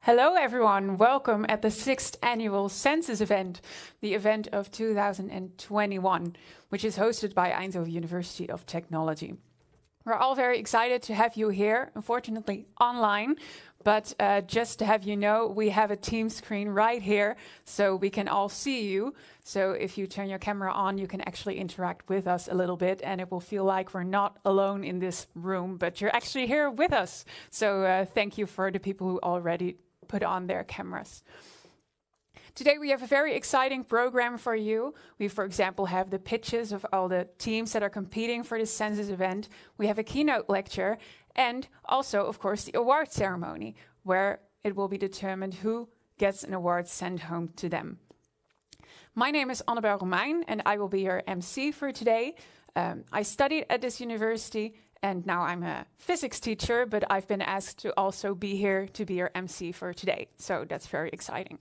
Hello everyone, welcome at the 6th annual SensUs Event, the event of 2021, which is hosted by Eindhoven University of Technology. We're all very excited to have you here, unfortunately online, but just to have you know, we have a team screen right here, so we can all see you. So if you turn your camera on, you can actually interact with us a little bit, and it will feel like we're not alone in this room, but you're actually here with us. So thank you for the people who already put on their cameras. Today we have a very exciting program for you. We, for example, have the pitches of all the teams that are competing for this SensUs event. We have a keynote lecture and also, of course, the award ceremony, where it will be determined who gets an award sent home to them. My name is Annabel Romein and I will be your MC for today. I studied at this university and now I'm a physics teacher, but I've been asked to also be here to be your MC for today. So that's very exciting.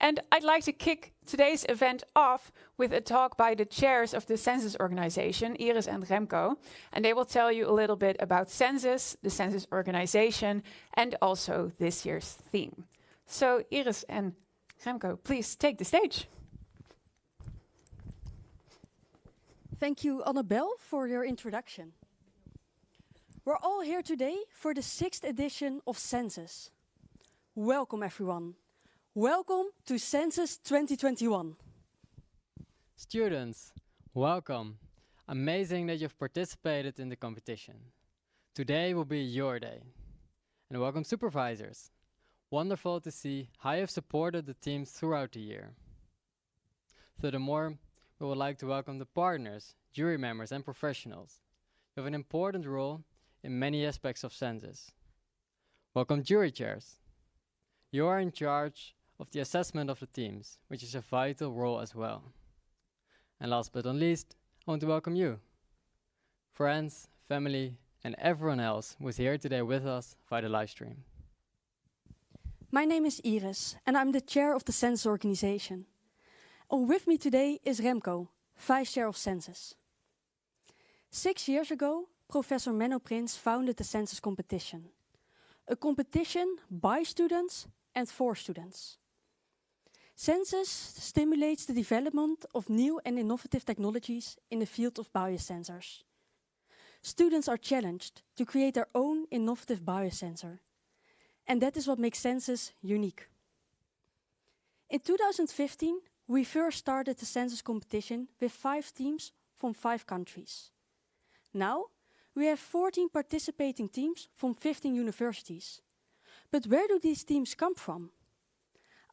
And I'd like to kick today's event off with a talk by the chairs of the SensUs organization, Iris and Remco. And they will tell you a little bit about SensUs, the SensUs organization, and also this year's theme. So Iris and Remco, please take the stage. Thank you, Annabel, for your introduction. We're all here today for the 6th edition of SensUs. Welcome, everyone. Welcome to SensUs 2021. Students, welcome. Amazing that you've participated in the competition. Today will be your day. And welcome supervisors. Wonderful to see how you've supported the teams throughout the year. Furthermore, we would like to welcome the partners, jury members and professionals. You have an important role in many aspects of SensUs. Welcome jury chairs. You are in charge of the assessment of the teams, which is a vital role as well. And last but not least, I want to welcome you, friends, family, and everyone else who is here today with us via the live stream. My name is Iris, and I'm the chair of the SensUs organization. And with me today is Remco, vice chair of SensUs. 6 years ago, Professor Menno Prins founded the SensUs competition, a competition by students and for students. SensUs stimulates the development of new and innovative technologies in the field of biosensors. Students are challenged to create their own innovative biosensor, and that is what makes SensUs unique. In 2015, we first started the SensUs competition with 5 teams from 5 countries. Now, we have 14 participating teams from 15 universities. But where do these teams come from?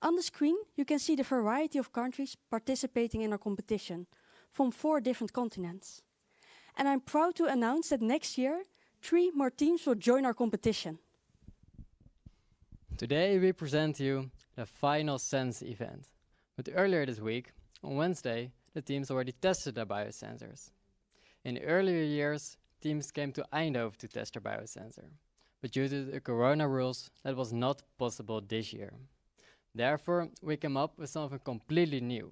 On the screen, you can see the variety of countries participating in our competition from 4 different continents. And I'm proud to announce that next year, 3 more teams will join our competition. Today we present to you the final SensUs event. But earlier this week, on Wednesday, the teams already tested their biosensors. In earlier years, teams came to Eindhoven to test their biosensor, but due to the corona rules, that was not possible this year. Therefore, we came up with something completely new,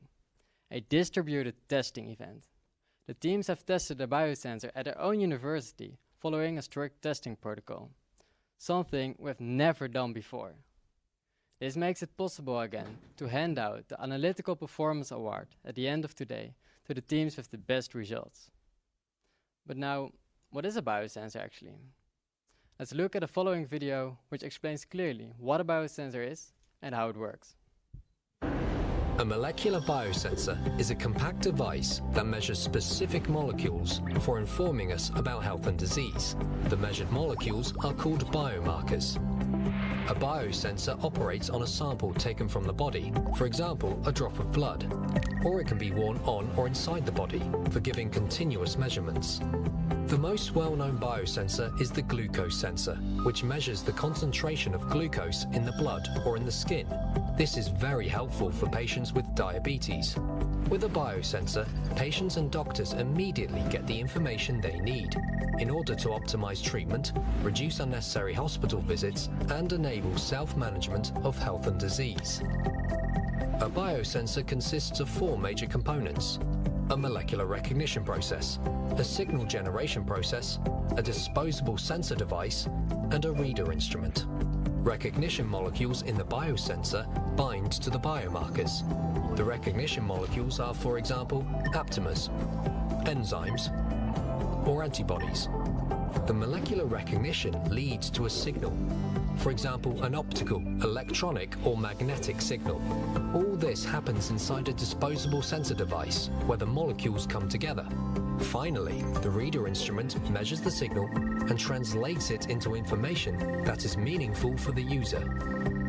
a distributed testing event. The teams have tested their biosensor at their own university, following a strict testing protocol, something we've never done before. This makes it possible again to hand out the Analytical Performance Award at the end of today to the teams with the best results. But now, what is a biosensor actually? Let's look at the following video, which explains clearly what a biosensor is and how it works. A molecular biosensor is a compact device that measures specific molecules for informing us about health and disease. The measured molecules are called biomarkers. A biosensor operates on a sample taken from the body, for example, a drop of blood, or it can be worn on or inside the body for giving continuous measurements. The most well-known biosensor is the glucose sensor, which measures the concentration of glucose in the blood or in the skin. This is very helpful for patients with diabetes. With a biosensor, patients and doctors immediately get the information they need in order to optimize treatment, reduce unnecessary hospital visits, and enable self-management of health and disease. A biosensor consists of 4 major components: a molecular recognition process, a signal generation process, a disposable sensor device, and a reader instrument. recognition molecules in the biosensor bind to the biomarkers. The recognition molecules are, for example, aptamers, enzymes, or antibodies. The molecular recognition leads to a signal, for example, an optical, electronic, or magnetic signal. All this happens inside a disposable sensor device where the molecules come together. Finally, the reader instrument measures the signal and translates it into information that is meaningful for the user.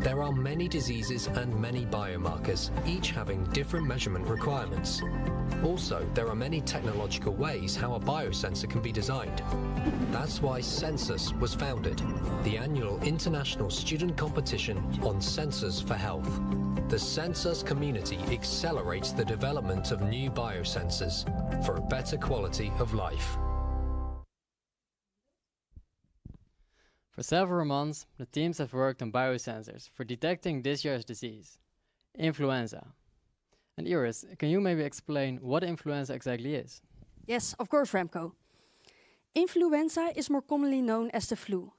There are many diseases and many biomarkers, each having different measurement requirements. Also, there are many technological ways how a biosensor can be designed. That's why SensUs was founded, the annual international student competition on sensors for health. The SensUs community accelerates the development of new biosensors for a better quality of life. For several months, the teams have worked on biosensors for detecting this year's disease, influenza. And Iris, can you maybe explain what influenza exactly is? Yes, of course, Remco. Influenza is more commonly known as the flu,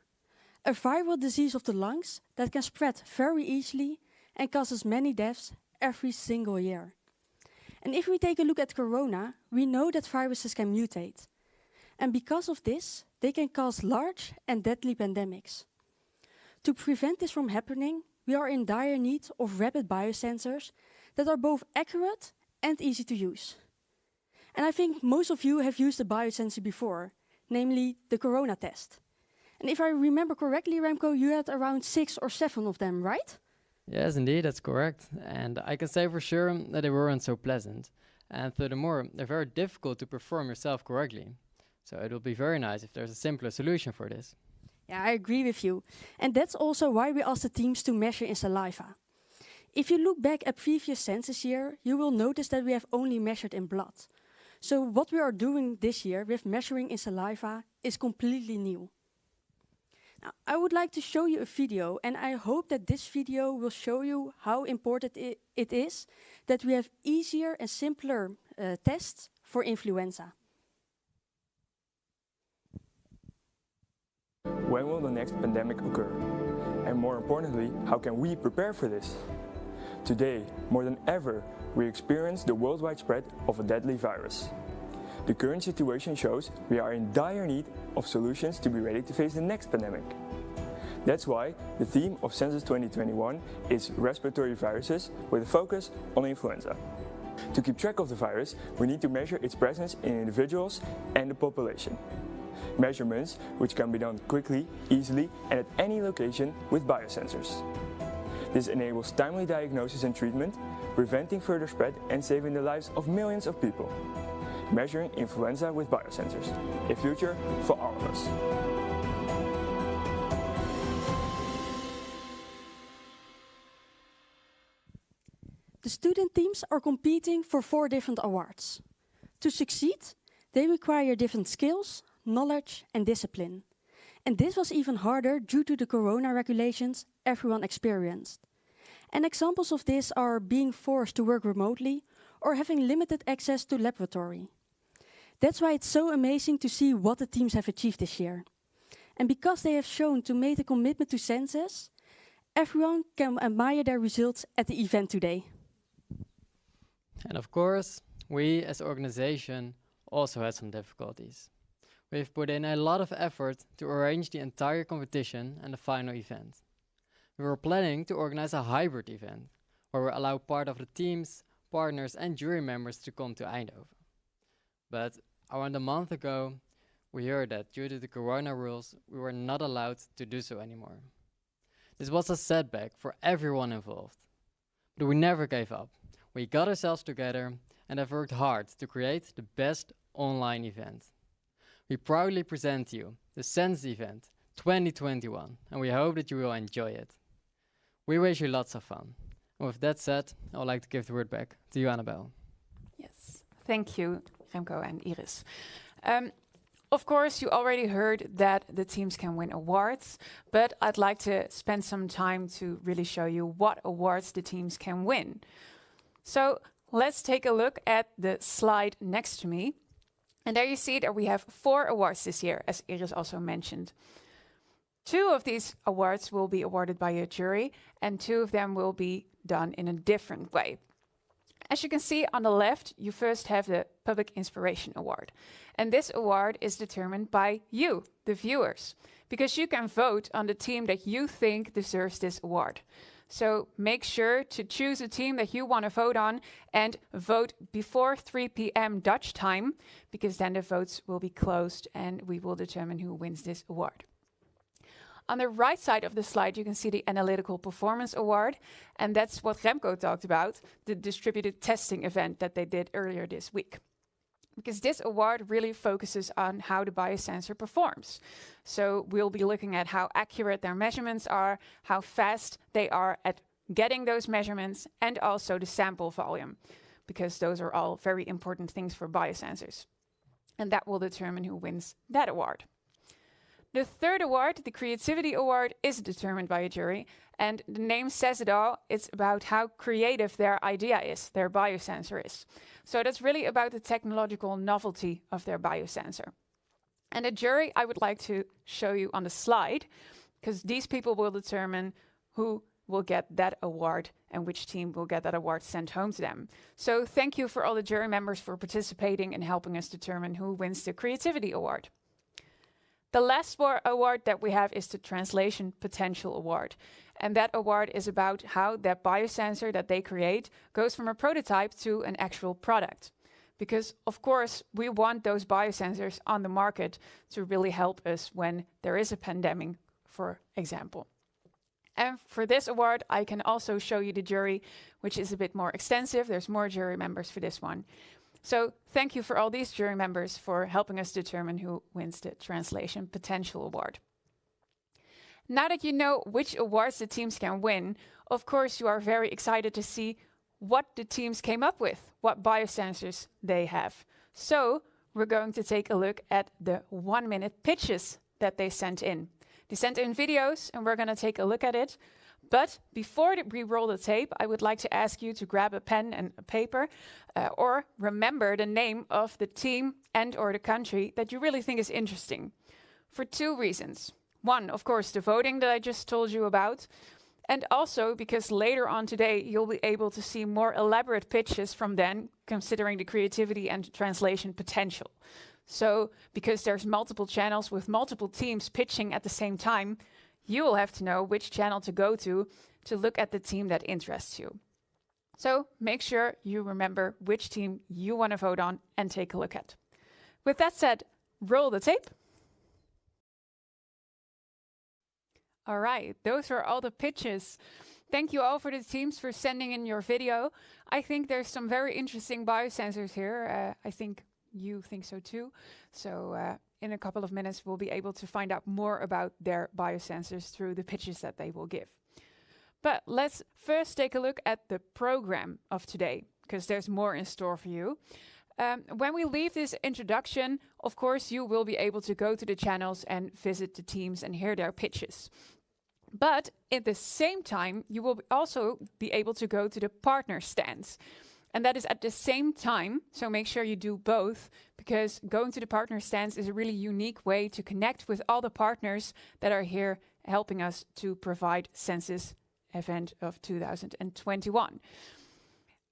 a viral disease of the lungs that can spread very easily and causes many deaths every single year. And if we take a look at corona, we know that viruses can mutate. And because of this, they can cause large and deadly pandemics. To prevent this from happening, we are in dire need of rapid biosensors that are both accurate and easy to use. And I think most of you have used a biosensor before, namely the corona test. And if I remember correctly, Remco, you had around 6 or 7 of them, right? Yes, indeed, that's correct. And I can say for sure that they weren't so pleasant. And furthermore, they're very difficult to perform yourself correctly. So it will be very nice if there's a simpler solution for this. Yeah, I agree with you. And that's also why we asked the teams to measure in saliva. If you look back at previous census year, you will notice that we have only measured in blood. So what we are doing this year with measuring in saliva is completely new. Now, I would like to show you a video, and I hope that this video will show you how important it is that we have easier and simpler tests for influenza. When will the next pandemic occur? And more importantly, how can we prepare for this? Today, more than ever, we experience the worldwide spread of a deadly virus. The current situation shows we are in dire need of solutions to be ready to face the next pandemic. That's why the theme of Census 2021 is respiratory viruses with a focus on influenza. To keep track of the virus, we need to measure its presence in individuals and the population. Measurements which can be done quickly, easily, and at any location with biosensors. This enables timely diagnosis and treatment, preventing further spread and saving the lives of millions of people. Measuring influenza with biosensors, a future for all of us. The student teams are competing for 4 different awards. To succeed, they require different skills, knowledge, and discipline. And this was even harder due to the corona regulations everyone experienced. And examples of this are being forced to work remotely or having limited access to laboratory. That's why it's so amazing to see what the teams have achieved this year. And because they have shown to make a commitment to census, everyone can admire their results at the event today. And of course, we as an organization also had some difficulties. We've put in a lot of effort to arrange the entire competition and the final event. We were planning to organize a hybrid event, where we allow part of the teams, partners and jury members to come to Eindhoven. But around a month ago, we heard that due to the corona rules, we were not allowed to do so anymore. This was a setback for everyone involved. But we never gave up. We got ourselves together and have worked hard to create the best online event. We proudly present you the SensUs Event 2021, and we hope that you will enjoy it. We wish you lots of fun. And with that said, I would like to give the word back to you, Annabelle. Yes, thank you, Remco and Iris. Of course, you already heard that the teams can win awards, but I'd like to spend some time to really show you what awards the teams can win. So let's take a look at the slide next to me. And there you see that we have 4 awards this year, as Iris also mentioned. 2 of these awards will be awarded by a jury, and 2 of them will be done in a different way. As you can see on the left, you first have the Public Inspiration Award. And this award is determined by you, the viewers, because you can vote on the team that you think deserves this award. So make sure to choose a team that you want to vote on and vote before 3 p.m. Dutch time, because then the votes will be closed and we will determine who wins this award. On the right side of the slide, you can see the Analytical Performance Award, and that's what Remco talked about, the distributed testing event that they did earlier this week. Because this award really focuses on how the biosensor performs. So we'll be looking at how accurate their measurements are, how fast they are at getting those measurements, and also the sample volume, because those are all very important things for biosensors. And that will determine who wins that award. The third award, the Creativity Award, is determined by a jury, and the name says it all. It's about how creative their idea is, their biosensor is. So that's really about the technological novelty of their biosensor. And the jury I would like to show you on the slide, because these people will determine who will get that award and which team will get that award sent home to them. So thank you for all the jury members for participating and helping us determine who wins the Creativity Award. The last award that we have is the Translation Potential Award. And that award is about how that biosensor that they create goes from a prototype to an actual product. Because, of course, we want those biosensors on the market to really help us when there is a pandemic, for example. And for this award, I can also show you the jury, which is a bit more extensive. There's more jury members for this one. So thank you for all these jury members for helping us determine who wins the Translation Potential Award. Now that you know which awards the teams can win, of course you are very excited to see what the teams came up with, what biosensors they have. So we're going to take a look at the 1-minute pitches that they sent in. They sent in videos and we're going to take a look at it. But before we roll the tape, I would like to ask you to grab a pen and a paper or remember the name of the team and or the country that you really think is interesting. For 2 reasons. 1, of course, the voting that I just told you about. And also because later on today, you'll be able to see more elaborate pitches from them, considering the creativity and translation potential. So because there's multiple channels with multiple teams pitching at the same time, you will have to know which channel to go to look at the team that interests you. So make sure you remember which team you want to vote on and take a look at. With that said, roll the tape. All right, those are all the pitches. Thank you all for the teams for sending in your video. I think there's some very interesting biosensors here. I think you think so too. So in a couple of minutes, we'll be able to find out more about their biosensors through the pitches that they will give. But let's first take a look at the program of today, because there's more in store for you. When we leave this introduction, of course, you will be able to go to the channels and visit the teams and hear their pitches. But at the same time, you will also be able to go to the partner stands. And that is at the same time, so make sure you do both, because going to the partner stands is a really unique way to connect with all the partners that are here helping us to provide SensUs Event of 2021.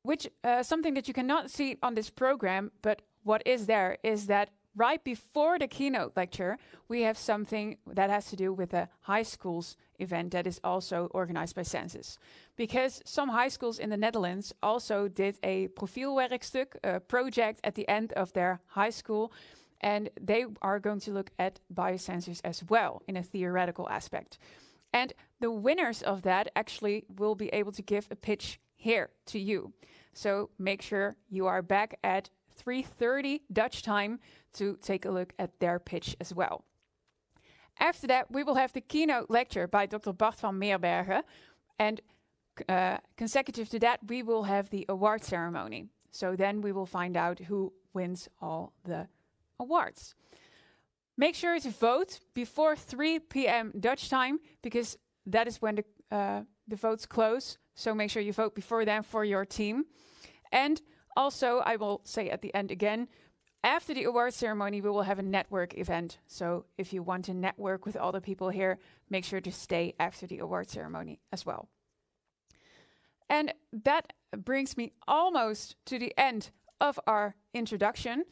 Which something that you cannot see on this program, but what is there is that right before the keynote lecture, we have something that has to do with a high schools event that is also organized by SensUs. Because some high schools in the Netherlands also did a profielwerkstuk, a project at the end of their high school, and they are going to look at biosensors as well in a theoretical aspect. And the winners of that actually will be able to give a pitch here to you. So make sure you are back at 3:30 Dutch time to take a look at their pitch as well. After that, we will have the keynote lecture by Dr. Bart van Meerbergen. And consecutive to that, we will have the award ceremony. So then we will find out who wins all the awards. Make sure to vote before 3 p.m. Dutch time, because that is when the votes close. So make sure you vote before then for your team. And also, I will say at the end again, after the award ceremony, we will have a network event. So if you want to network with all the people here, make sure to stay after the award ceremony as well. And that brings me almost to the end of our introduction,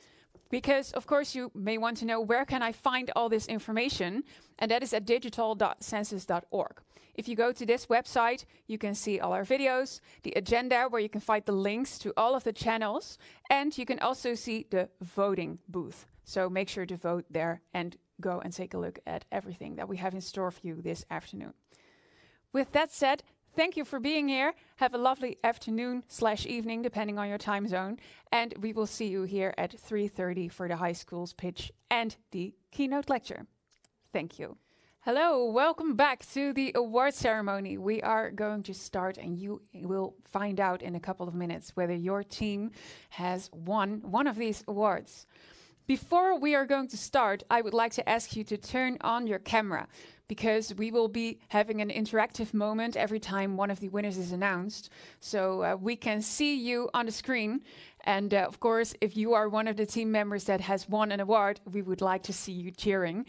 because of course you may want to know, where can I find all this information? And that is at digital.sensus.org. If you go to this website, you can see all our videos, the agenda where you can find the links to all of the channels, and you can also see the voting booth. So make sure to vote there and go and take a look at everything that we have in store for you this afternoon. With that said, thank you for being here. Have a lovely afternoon/evening, depending on your time zone. And we will see you here at 3:30 for the high school's pitch and the keynote lecture. Thank you. Hello, welcome back to the award ceremony. We are going to start, and you will find out in a couple of minutes whether your team has won one of these awards. Before we are going to start, I would like to ask you to turn on your camera, because we will be having an interactive moment every time one of the winners is announced. So we can see you on the screen. And of course, if you are one of the team members that has won an award, we would like to see you cheering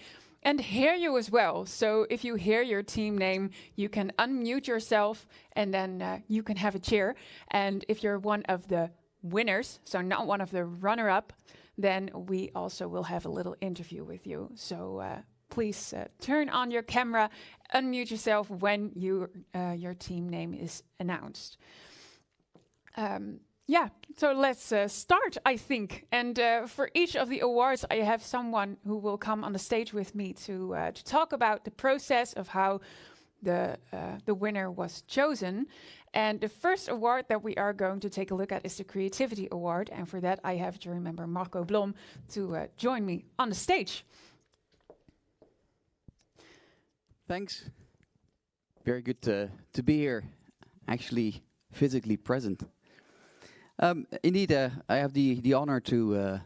and hear you as well. So if you hear your team name, you can unmute yourself and then you can have a cheer. And if you're one of the winners, so not one of the runner-up, then we also will have a little interview with you. So please turn on your camera, unmute yourself when your team name is announced. Yeah, so let's start, I think. And for each of the awards, I have someone who will come on the stage with me to talk about the process of how the winner was chosen. And the first award that we are going to take a look at is the Creativity Award. And for that, I have jury member Marco Blom to join me on the stage. Thanks. Very good to be here, actually physically present. Indeed, I have the honor to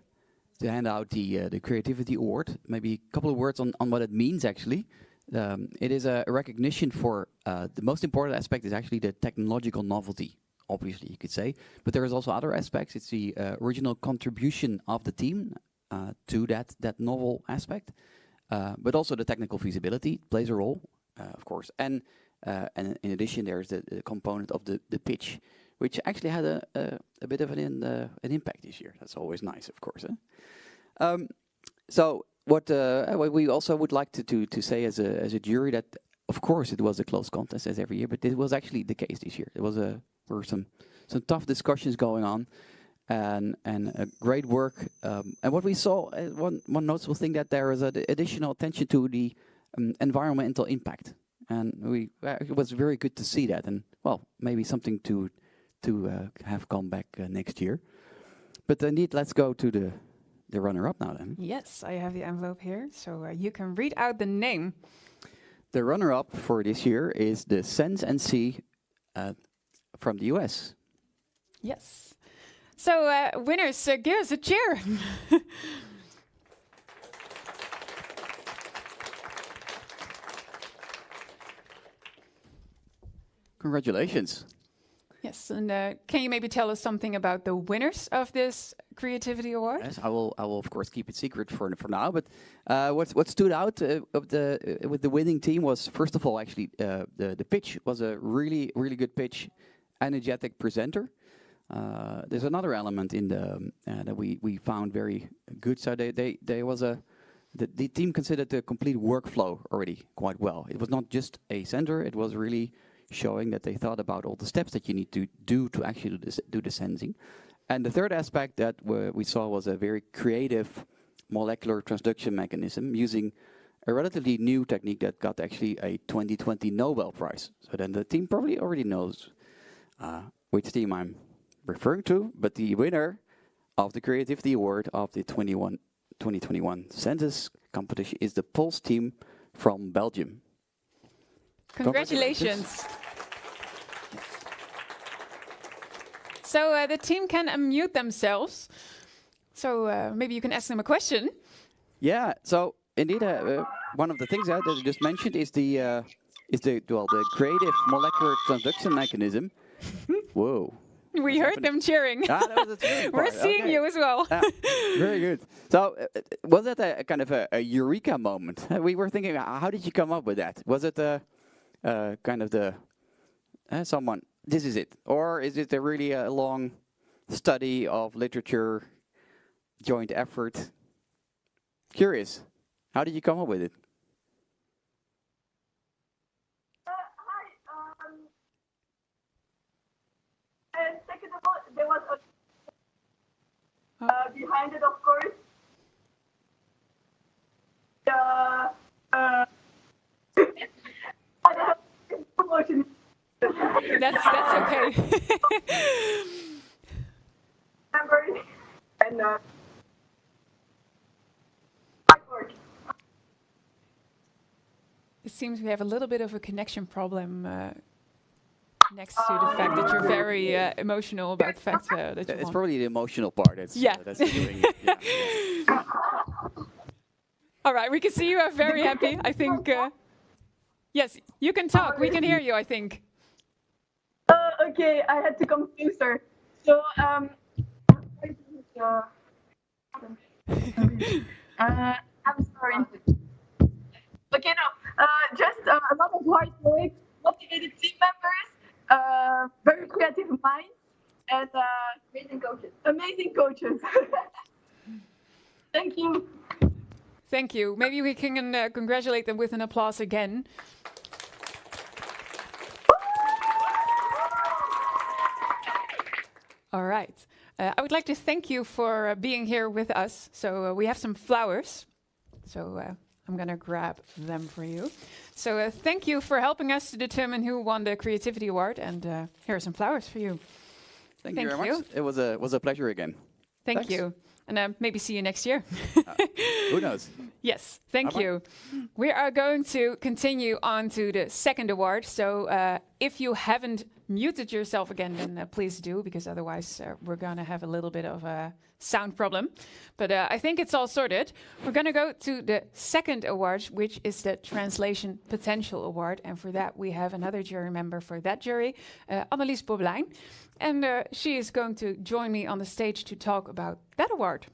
hand out the Creativity Award. Maybe a couple of words on what it means, actually. It is a recognition for the most important aspect is actually the technological novelty, obviously, you could say. But there is also other aspects. It's the original contribution of the team to that novel aspect. But also the technical feasibility plays a role, of course. And in addition, there's the component of the pitch, which actually had a bit of an impact this year. That's always nice, of course. So what we also would like to say as a jury, that of course it was a close contest as every year, but it was actually the case this year. It was were some tough discussions going on. And a great work. And what we saw, one noticeable thing, that there is an additional attention to the environmental impact. And it was very good to see that. And, well, maybe something to have come back next year. But indeed, let's go to the runner-up now then. Yes, I have the envelope here, so you can read out the name. The runner-up for this year is the SensUs from the US. Yes. So, winners, give us a cheer. Congratulations. Yes, and can you maybe tell us something about the winners of this Creativity Award? Yes, I will of course keep it secret for now. But what stood out with the winning team was, first of all, actually the pitch was a really good pitch, energetic presenter. There's another element in that we found very good. So the team considered the complete workflow already quite well. It was not just a sensor; it was really showing that they thought about all the steps that you need to do to actually do the sensing. And the third aspect that we saw was a very creative molecular transduction mechanism using a relatively new technique that got actually a 2020 Nobel Prize. So then the team probably already knows which team I'm referring to, but the winner of the Creativity Award of the 2021 Census competition is the Pulse team from Belgium. Congratulations. So the team can unmute themselves. So maybe you can ask them a question. Yeah. So indeed, one of the things that I just mentioned is the creative molecular transduction mechanism. Whoa. We heard them cheering. That was a cheering We're part. seeing Okay. you as well. Very good. So, was that a kind of a eureka moment? We were thinking, how did you come up with that? Was it kind of the someone? This is it, or is it really a long study of literature, joint effort? Curious. How did you come up with it? Hi. And second of all, there was behind it, of course, promotion. That's okay. Members and hard work. It seems we have a little bit of a connection problem next to the fact that you're very emotional about the fact that you It's won. probably the emotional part. That's that's doing it. Yeah. All right, we can see you are very happy. I think, yes, you can talk. We can hear you, I think. Okay, I had to come closer. So, I'm sorry. Okay, no, just a lot of hard work, motivated team members, very creative minds, and amazing coaches. Amazing coaches. Thank you. Thank you. Maybe we can congratulate them with an applause again. All right. I would like to thank you for being here with us. So we have some flowers. So I'm going to grab them for you. So thank you for helping us to determine who won the Creativity Award. And here are some flowers for you. Thank you very much. It was a pleasure again. Thank you. And maybe see you next year. Who knows? Yes, thank you. We are going to continue on to the second award. So if you haven't muted yourself again, then please do, because otherwise we're going to have a little bit of a sound problem. But I think it's all sorted. We're going to go to the second award, which is the Translation Potential Award. And for that, we have another jury member for that jury, Annelies Bobelijn. And she is going to join me on the stage to talk about that award.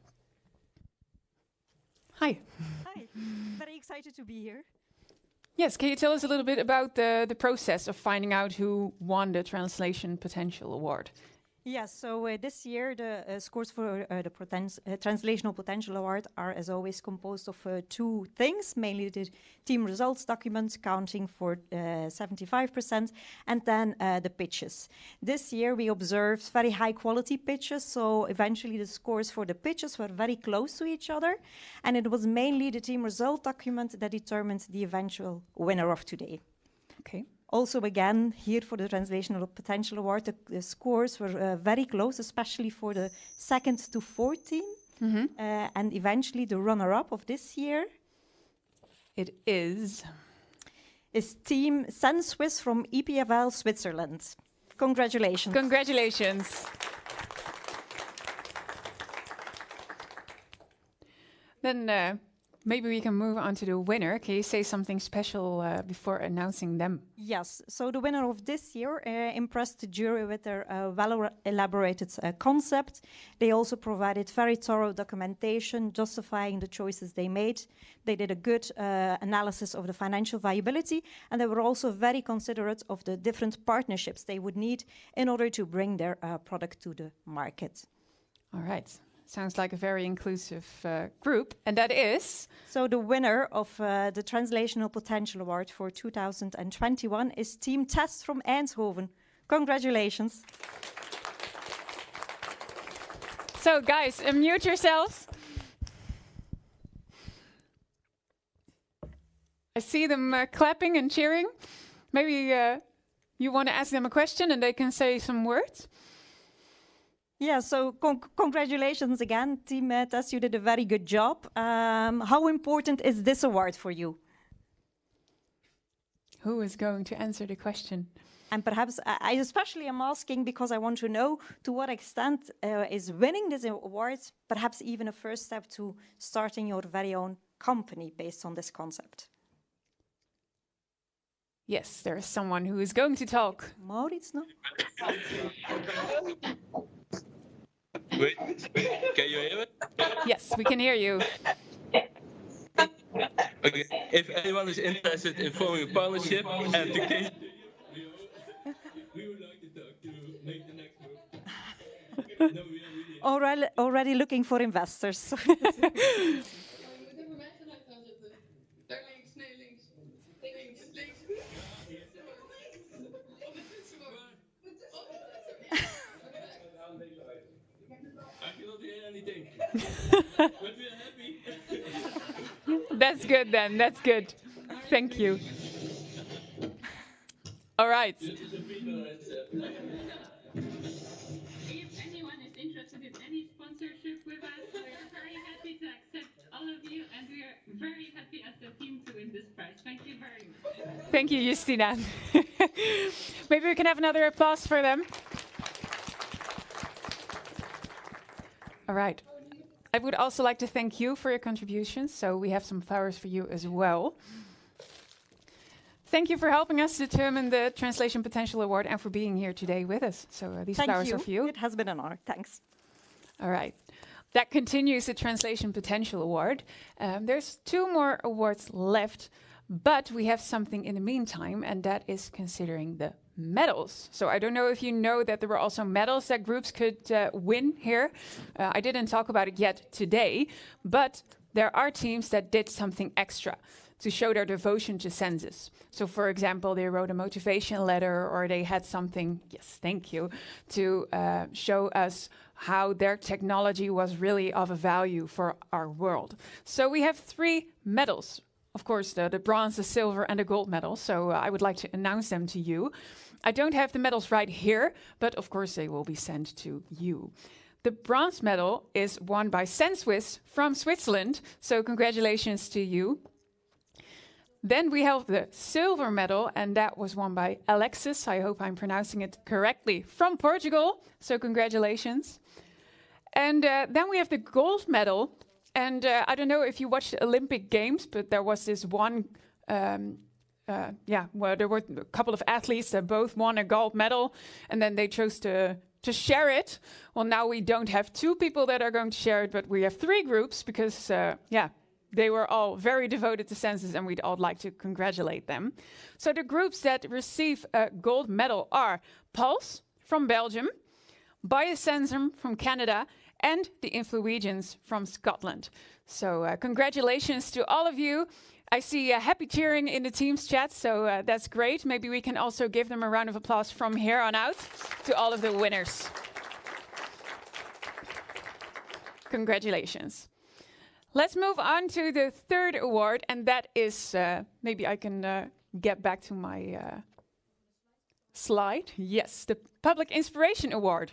Hi. Hi, very excited to be here. Yes, can you tell us a little bit about the process of finding out who won the Translation Potential Award? Yes, so this year the scores for the Translational Potential Award are, as always, composed of two things, mainly the team results document counting for 75%, and then the pitches. This year we observed very high quality pitches, so eventually the scores for the pitches were very close to each other, and it was mainly the team result document that determined the eventual winner of today. Okay. Also, again, here for the Translational Potential Award, the scores were very close, especially for the second to fourth team. Mm-hmm. And eventually the runner-up of this year is Team SensUs from EPFL Switzerland. Congratulations. Congratulations. Then maybe we can move on to the winner. Can you say something special before announcing them? Yes, so the winner of this year impressed the jury with their well-elaborated concept. They also provided very thorough documentation justifying the choices they made. They did a good analysis of the financial viability, and they were also very considerate of the different partnerships they would need in order to bring their product to the market. All right. Sounds like a very inclusive group, and that is? So the winner of the Translational Potential Award for 2021 is Team Test from Eindhoven. Congratulations. So guys, unmute yourselves. I see them clapping and cheering. Maybe you want to ask them a question and they can say some words? Yeah, so congratulations again, Team Tess. You did a very good job. How important is this award for you? Who is going to answer the question? And perhaps I especially am asking because I want to know to what extent is winning this award perhaps even a first step to starting your very own company based on this concept? Yes, there is someone who is going to talk. Maurits, no? Wait, can you hear me? Yes, we can hear you. Okay. If anyone is interested in forming a partnership and to case we would like to talk to make the next move. No, we are really Already looking for investors. I cannot hear anything. But we are happy. That's good then. That's good. Thank you. All right. This is a penalized. If anyone is interested in any sponsorship with us, we're very happy to accept all of you, and we are very happy as a team to win this prize. Thank you very much. Thank you, Justina. Maybe we can have another applause for them. All right. I would also like to thank you for your contributions. So we have some flowers for you as well. Thank you for helping us determine the Translation Potential Award and for being here today with us. So these flowers are for you. It has been an honor. Thanks. All right. That continues the Translation Potential Award. There's 2 more awards left, but we have something in the meantime, and that is considering the medals. So I don't know if you know that there were also medals that groups could win here. I didn't talk about it yet today, but there are teams that did something extra to show their devotion to Sensus. So for example, they wrote a motivation letter, or they had something, yes, thank you, to show us how their technology was really of a value for our world. So we have 3 medals. Of course, the bronze, the silver, and the gold medal. So I would like to announce them to you. I don't have the medals right here, but of course they will be sent to you. The bronze medal is won by SensUs from Switzerland. So congratulations to you. Then we have the silver medal, and that was won by Alexis. I hope I'm pronouncing it correctly, from Portugal. So congratulations. And then we have the gold medal. And I don't know if you watched the Olympic Games, but there was this one, where there were a couple of athletes that both won a gold medal, and then they chose to share it. Well, now we don't have 2 people that are going to share it, but we have 3 groups because, they were all very devoted to Sensus, and we'd all like to congratulate them. So the groups that receive a gold medal are Pulse from Belgium, Biosensors from Canada, and the Influenza from Scotland. So congratulations to all of you. I see happy cheering in the Teams chat, so that's great. Maybe we can also give them a round of applause from here on out to all of the winners. Congratulations. Let's move on to the 3rd award, and that is, maybe I can get back to my slide. Yes, the Public Inspiration Award.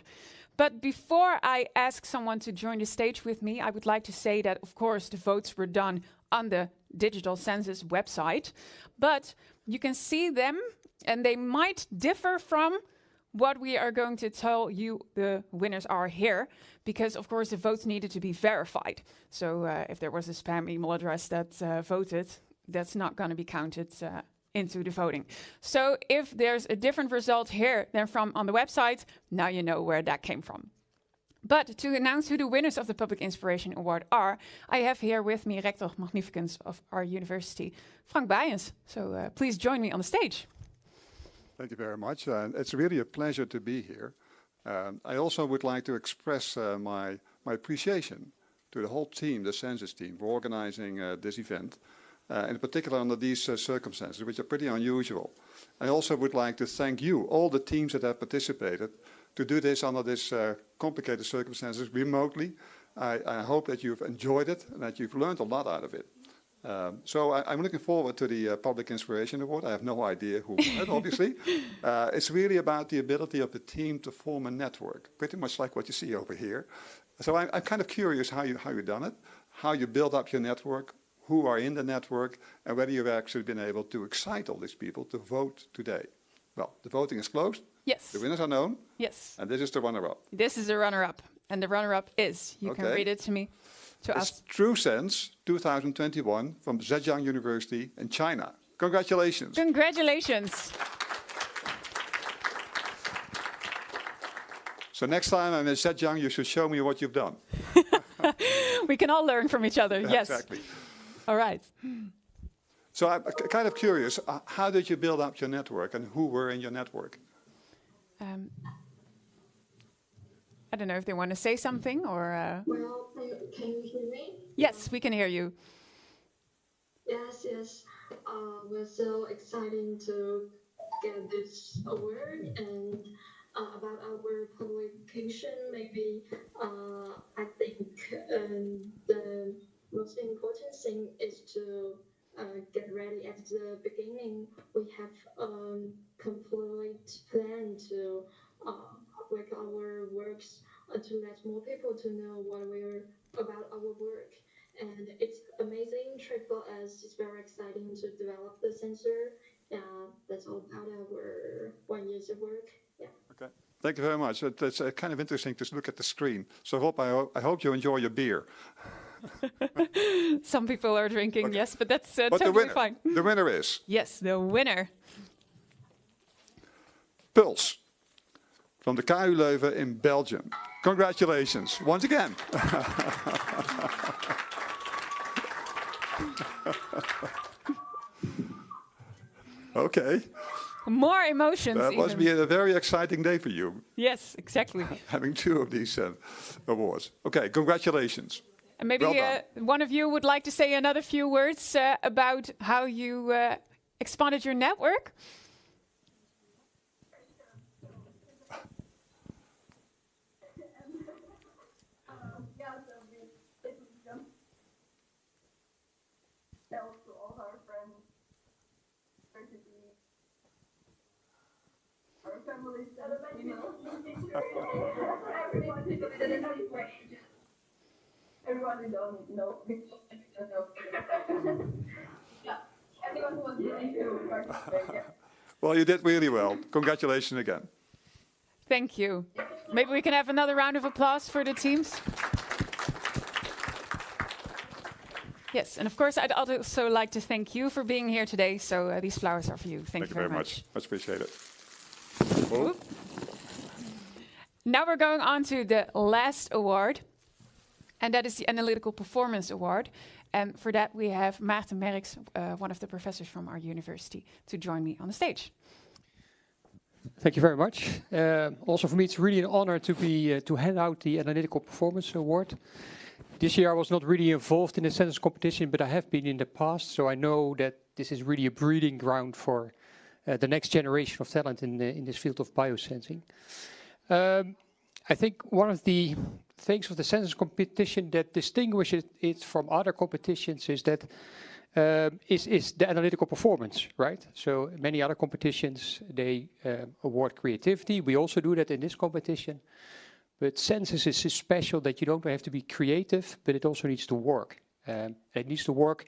But before I ask someone to join the stage with me, I would like to say that, of course, the votes were done on the Digital Census website, but you can see them, and they might differ from what we are going to tell you the winners are here, because, of course, the votes needed to be verified. So if there was a spam email address that voted, that's not going to be counted into the voting. So if there's a different result here than from on the website, now you know where that came from. But to announce who the winners of the Public Inspiration Award are, I have here with me Rector Magnificens of our university, Frank Bijens. So please join me on the stage. Thank you very much. It's really a pleasure to be here. I also would like to express my appreciation to the whole team, the Sensus team, for organizing this event, in particular under these circumstances, which are pretty unusual. I also would like to thank you, all the teams that have participated, to do this under this complicated circumstances remotely. I hope that you've enjoyed it and that you've learned a lot out of it. So I'm looking forward to the Public Inspiration Award. I have no idea who won it, obviously. It's really about the ability of the team to form a network, pretty much like what you see over here. So I'm kind of curious how you've done it, how you build up your network, who are in the network, and whether you've actually been able to excite all these people to vote today. Well, the voting is closed. Yes. The winners are known. Yes. And this is the runner-up. This is the runner-up. And the runner-up is, you can read it to me. It's TrueSense 2021 from Zhejiang University in China. Congratulations. Congratulations. So next time I'm in Zhejiang, you should show me what you've done. We can all learn from each other. Yes. Exactly. All right. So I'm kind of curious, how did you build up your network and who were in your network? I don't know if they want to say something or... Well, can you hear me? Yes, we can hear you. Yes. We're so exciting to get this award and about our publication. Maybe I think the most important thing is to get ready at the beginning. We have complete plan to publish our works to let more people to know what we're about our work. And it's amazing trip for us. It's very exciting to develop the sensor. That's all about our 1 year's of work. Yeah. Okay. Thank you very much. It's kind of interesting to look at the screen. So I hope you enjoy your beer. Some people are drinking, Okay. yes, but that's But totally fine. The winner is? Yes, the winner. Puls from the KU Leuven in Belgium. Congratulations once again. Okay. More emotions. That must be a very exciting day for you. Yes, exactly. Having 2 of these awards. Okay, congratulations. And maybe Well one of you would like to say another few words about how you expanded your network. To all our friends, our families, everyone we don't know. Yeah, anyone who was willing to participate. Yeah. Well, you did really well. Congratulations again. Thank you. Maybe we can have another round of applause for the teams. Yes, and of course, I'd also like to thank you for being here today. So these flowers are for you. Thank you very much. Much appreciated. Now we're going on to the last award, and that is the Analytical Performance Award. And for that, we have Maarten Merks, one of the professors from our university, to join me on the stage. Thank you very much. Also for me, it's really an honor to hand out the Analytical Performance Award. This year I was not really involved in the Sensus competition, but I have been in the past, so I know that this is really a breeding ground for the next generation of talent in this field of biosensing. I think one of the things of the Sensus competition that distinguishes it from other competitions is that is the analytical performance, right? So many other competitions, they award creativity. We also do that in this competition. But Sensus is so special that you don't have to be creative, but it also needs to work. It needs to work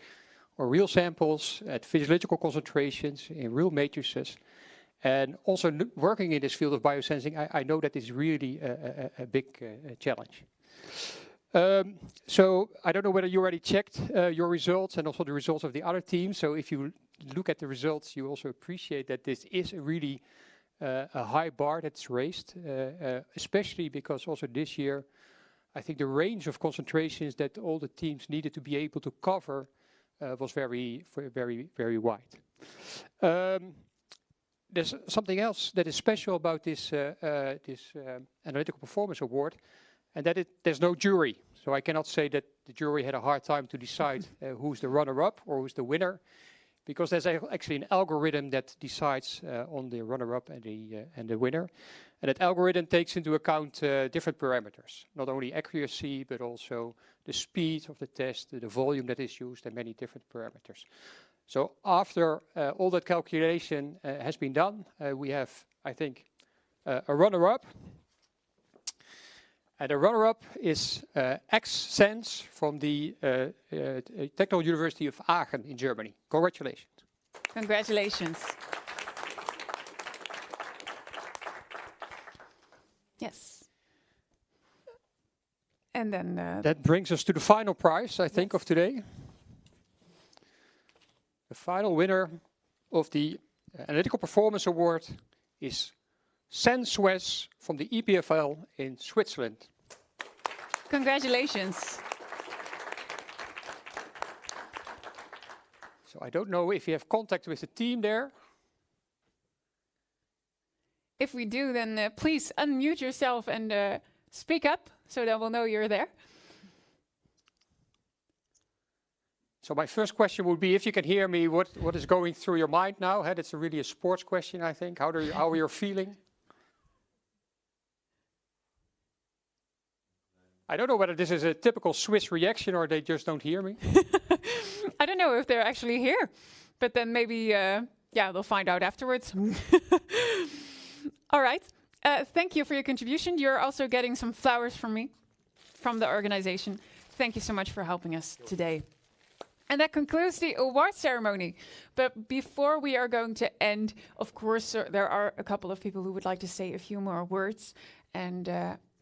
on real samples at physiological concentrations in real matrices. And also working in this field of biosensing, I know that is really a big challenge. So I don't know whether you already checked your results and also the results of the other teams. So if you look at the results, you also appreciate that this is a really a high bar that's raised, especially because also this year, I think the range of concentrations that all the teams needed to be able to cover was very wide. There's something else that is special about this Analytical Performance Award, and that there's no jury. So I cannot say that the jury had a hard time to decide who's the runner-up or who's the winner, because there's actually an algorithm that decides on the runner-up and the winner. And that algorithm takes into account different parameters, not only accuracy, but also the speed of the test, the volume that is used, and many different parameters. So after all that calculation has been done, we have, I think, a runner-up. And the runner-up is X-Sense from the Technical University of Aachen in Germany. Congratulations. Congratulations. Yes. And then... that brings us to the final prize, I think, of today. The final winner of the Analytical Performance Award is SensUs from the EPFL in Switzerland. Congratulations. So I don't know if you have contact with the team there. If we do, then please unmute yourself and speak up so that we'll know you're there. So my first question would be, if you can hear me, what is going through your mind now? That's really a sports question, I think. How are you feeling? I don't know whether this is a typical Swiss reaction or they just don't hear me. I don't know if they're actually here, but then maybe, yeah, they'll find out afterwards. All right. Thank you for your contribution. You're also getting some flowers from me, from the organization. Thank you so much for helping us today. And that concludes the award ceremony. But before we are going to end, of course, there are a couple of people who would like to say a few more words. And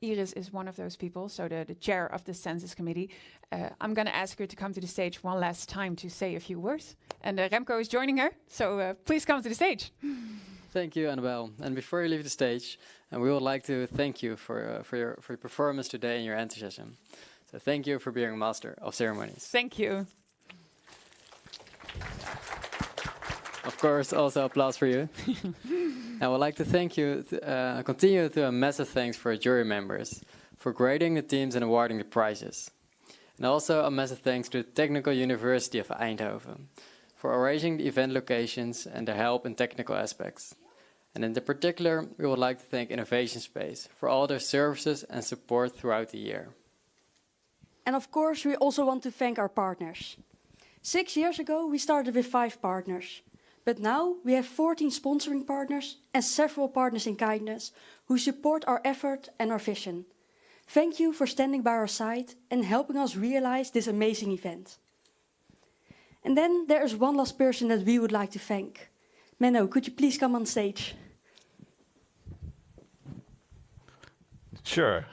Iris is one of those people, so the chair of the Census Committee. I'm going to ask her to come to the stage one last time to say a few words. And Remco is joining her, so please come to the stage. Thank you, Annabelle. And before you leave the stage, we would like to thank you for your performance today and your enthusiasm. So thank you for being master of ceremonies. Thank you. Of course, also applause for you. I would like to thank you, continue to a massive thanks for jury members for grading the teams and awarding the prizes. And also a massive thanks to the Technical University of Eindhoven for arranging the event locations and their help in technical aspects. And in particular, we would like to thank Innovation Space for all their services and support throughout the year. And of course, we also want to thank our partners. 6 years ago, we started with 5 partners. But now we have 14 sponsoring partners and several partners in kindness who support our effort and our vision. Thank you for standing by our side and helping us realize this amazing event. And then there is one last person that we would like to thank. Menno, could you please come on stage? Sure.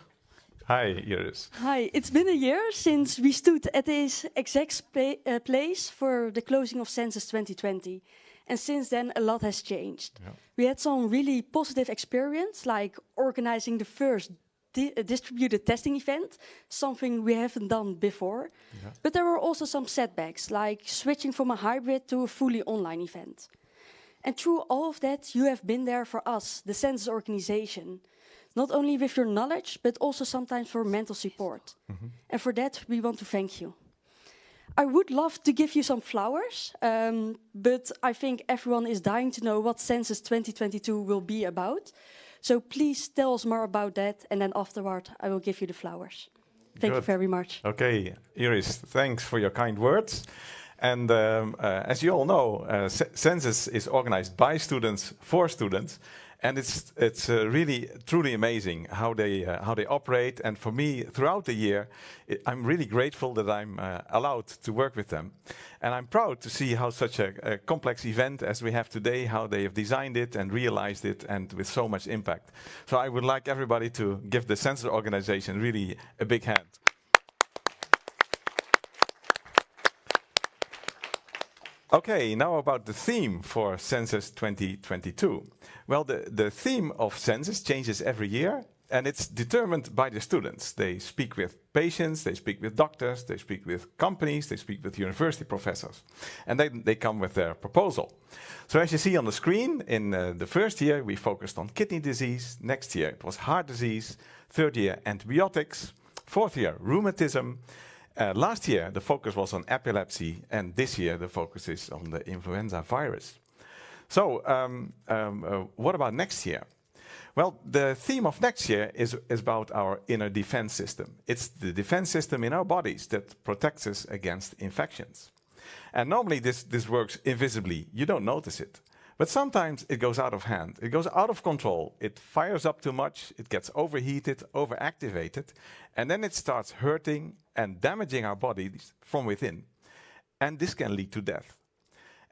Hi, Iris. Hi, it's been a year since we stood at this exact place for the closing of Census 2020. And since then, a lot has changed. Yeah. We had some really positive experience, like organizing the first distributed testing event, something we haven't done before. Yeah. But there were also some setbacks, like switching from a hybrid to a fully online event. And through all of that, you have been there for us, the Census organization, not only with your knowledge, but also sometimes for mental support. Mm-hmm. And for that, we want to thank you. I would love to give you some flowers, but I think everyone is dying to know what Census 2022 will be about. So please tell us more about that, and then afterward I will give you the flowers. Thank you very much. Okay, Iris, thanks for your kind words. And as you all know, Census is organized by students for students. And it's really truly amazing how they operate. And for me, throughout the year, I'm really grateful that I'm allowed to work with them. And I'm proud to see how such a complex event as we have today, how they have designed it and realized it, and with so much impact. So I would like everybody to give the Census organization really a big hand. Okay, now about the theme for Census 2022. Well, the theme of Census changes every year, and it's determined by the students. They speak with patients, they speak with doctors, they speak with companies, they speak with university professors, and then they come with their proposal. So as you see on the screen, in the first year we focused on kidney disease, next year it was heart disease, third year antibiotics, fourth year rheumatism. Last year, the focus was on epilepsy, and this year the focus is on the influenza virus. So, what about next year? Well, the theme of next year is about our inner defense system. It's the defense system in our bodies that protects us against infections. And normally this works invisibly. You don't notice it. But sometimes it goes out of hand. It goes out of control. It fires up too much. It gets overheated, overactivated, and then it starts hurting and damaging our bodies from within. And this can lead to death.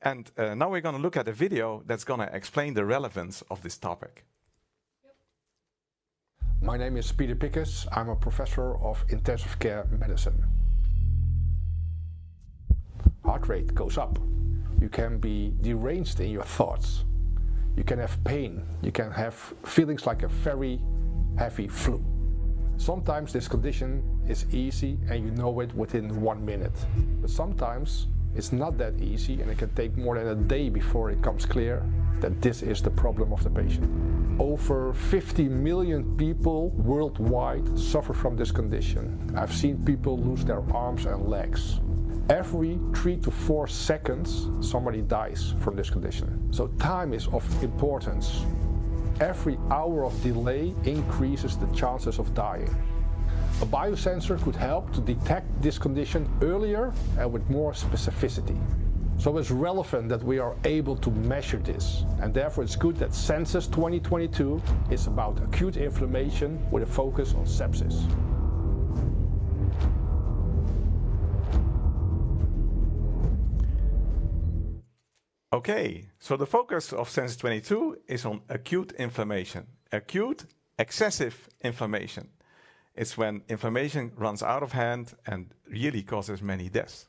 And now we're going to look at a video that's going to explain the relevance of this topic. My name is Peter Pickes. I'm a professor of intensive care medicine. Heart rate goes up. you can be deranged in your thoughts. You can have pain. You can have feelings like a very heavy flu. Sometimes this condition is easy and you know it within 1 minute. But sometimes it's not that easy and it can take more than a day before it becomes clear that this is the problem of the patient. Over 50 million people worldwide suffer from this condition. I've seen people lose their arms and legs. Every 3 to 4 seconds, somebody dies from this condition. So time is of importance. Every hour of delay increases the chances of dying. A biosensor could help to detect this condition earlier and with more specificity. So it's relevant that we are able to measure this, and therefore it's good that SensUs 2022 is about acute inflammation with a focus on sepsis. Okay, so the focus of SensUs 22 is on acute inflammation. Acute, excessive inflammation. It's when inflammation runs out of hand and really causes many deaths.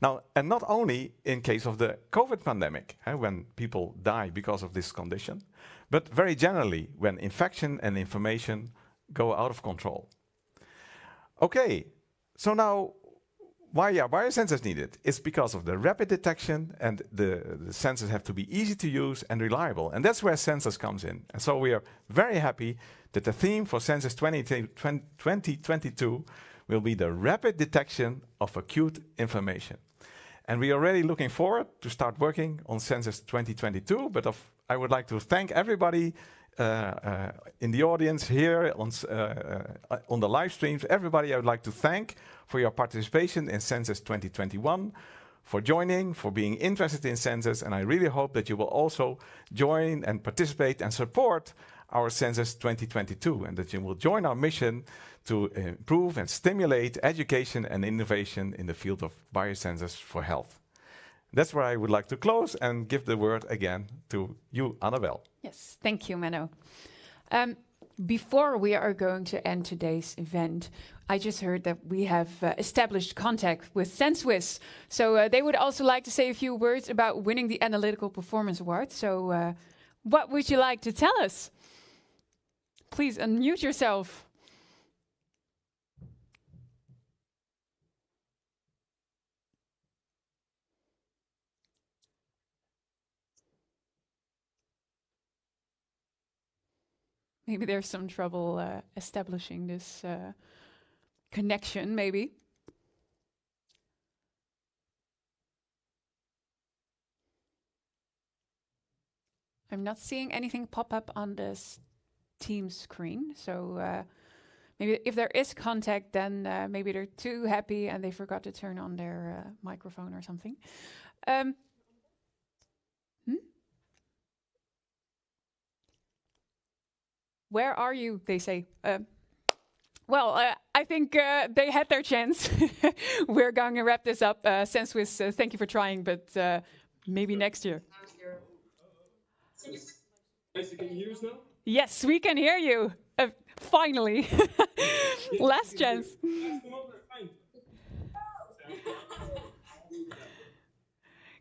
Now, and not only in case of the COVID pandemic, when people die because of this condition, but very generally when infection and inflammation go out of control. Okay, so now why are biosensors needed? It's because of the rapid detection, and the sensors have to be easy to use and reliable. And that's where SensUs comes in. And so we are very happy that the theme for SensUs 2022 will be the rapid detection of acute inflammation. And we are already looking forward to start working on SensUs 2022, but I would like to thank everybody in the audience here on the live streams. Everybody I would like to thank for your participation in SensUs 2021, for joining, for being interested in SensUs, and I really hope that you will also join and participate and support our SensUs 2022, and that you will join our mission to improve and stimulate education and innovation in the field of biosensors for health. That's where I would like to close and give the word again to you, Annabel. Yes, thank you, Menno. Before we are going to end today's event, I just heard that we have established contact with SensUs. So they would also like to say a few words about winning the Analytical Performance Award. So what would you like to tell us? Please unmute yourself. Maybe there's some trouble establishing this connection, maybe. I'm not seeing anything pop up on this Teams screen. So maybe if there is contact, then maybe they're too happy and they forgot to turn on their microphone or something. Where are you? They say. I think they had their chance. We're going to wrap this up. SensUs, thank you for trying, but maybe next year. Can you hear us now? Yes, we can hear you. Finally. Last chance.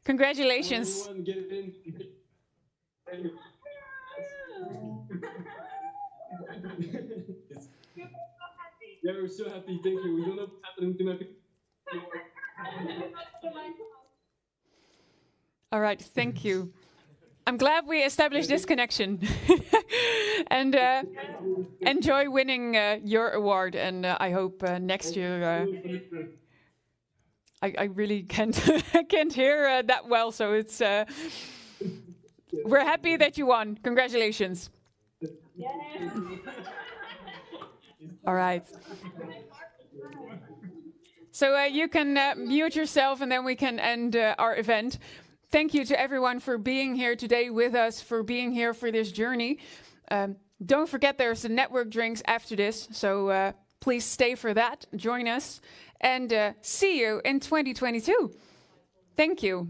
Congratulations. Yeah, we're so happy. Thank you. We don't know what's happening to my people. All right, thank you. I'm glad we established this connection. And enjoy winning your award. And I hope next year. I really can't hear that well, so it's. We're happy that you won. Congratulations. All right. So you can mute yourself and then we can end our event. Thank you to everyone for being here today with us, for being here for this journey. Don't forget there's the network drinks after this, so please stay for that, join us, and see you in 2022. Thank you.